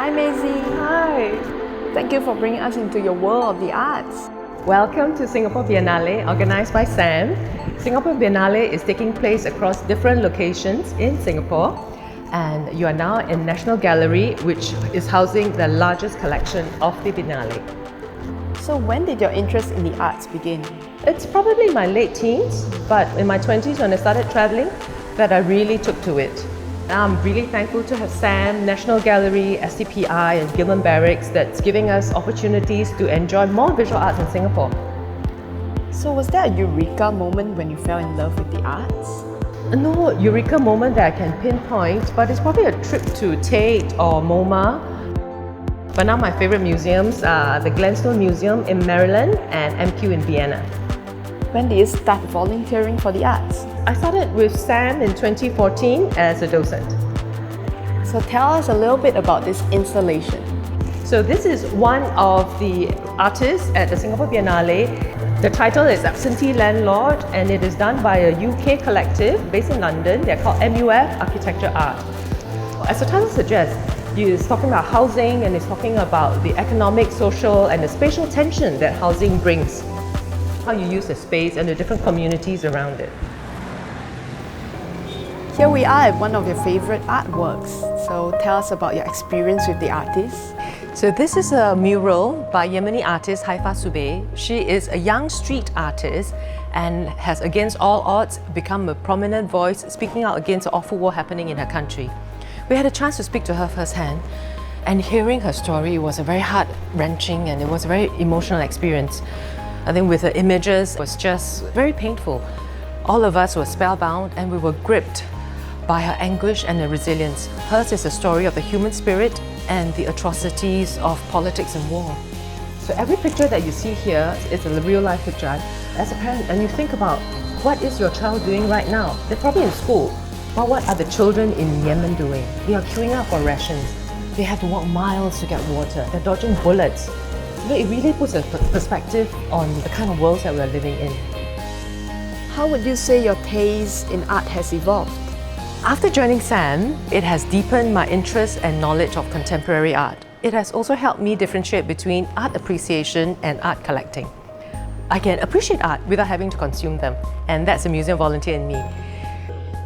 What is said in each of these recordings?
Hi Maisy. Hi. Thank you for bringing us into your world of the arts. Welcome to Singapore Biennale, organized by Sam. Singapore Biennale is taking place across different locations in Singapore, and you are now in National Gallery, which is housing the largest collection of the Biennale. So when did your interest in the arts begin? It's probably my late teens, but in my 20s when I started traveling, that I really took to it. I'm really thankful to have Sam, National Gallery, STPI and Gilman Barracks that's giving us opportunities to enjoy more visual arts in Singapore. So was there a eureka moment when you fell in love with the arts? No eureka moment that I can pinpoint, but it's probably a trip to Tate or MoMA. But now my favorite museums are the Glenstone Museum in Maryland and MQ in Vienna. When did you start volunteering for the arts? I started with Sam in 2014 as a docent. So tell us a little bit about this installation. So this is one of the artists at the Singapore Biennale. The title is Absentee Landlord, and it is done by a UK collective based in London. They're called MUF Architecture Art. As the title suggests, it's talking about housing, and it's talking about the economic, social and the spatial tension that housing brings. How you use the space and the different communities around it. Here we are at one of your favorite artworks. So tell us about your experience with the artist. So this is a mural by Yemeni artist Haifa Subeh. She is a young street artist and has, against all odds, become a prominent voice speaking out against the awful war happening in her country. We had a chance to speak to her firsthand, and hearing her story was a very heart-wrenching and it was a very emotional experience. I think with the images, it was just very painful. All of us were spellbound and we were gripped by her anguish and her resilience. Hers is a story of the human spirit and the atrocities of politics and war. So every picture that you see here is a real-life picture. As a parent, and you think about, what is your child doing right now? They're probably in school, but what are the children in Yemen doing? They are queuing up for rations. They have to walk miles to get water. They're dodging bullets. It really puts a perspective on the kind of worlds that we're living in. How would you say your taste in art has evolved? After joining Sam, it has deepened my interest and knowledge of contemporary art. It has also helped me differentiate between art appreciation and art collecting. I can appreciate art without having to consume them, and that's a museum volunteer in me.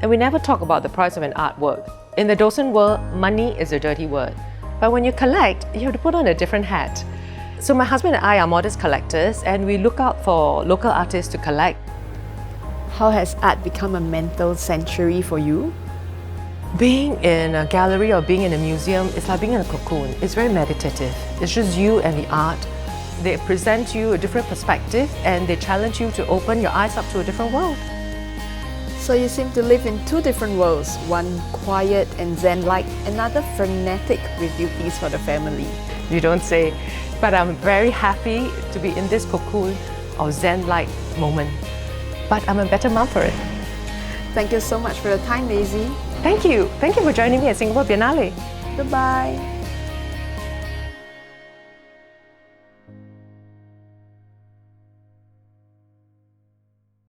And we never talk about the price of an artwork. In the docent world, money is a dirty word. But when you collect, you have to put on a different hat. So my husband and I are modest collectors, and we look out for local artists to collect. How has art become a mental sanctuary for you? Being in a gallery or being in a museum is like being in a cocoon. It's very meditative. It's just you and the art. They present you a different perspective and they challenge you to open your eyes up to a different world. So you seem to live in two different worlds, one quiet and zen-like, another frenetic with duties for the family. You don't say, but I'm very happy to be in this cocoon of zen-like moment. But I'm a better mom for it. Thank you so much for your time, Maisy. Thank you. Thank you for joining me at Singapore Biennale. Goodbye.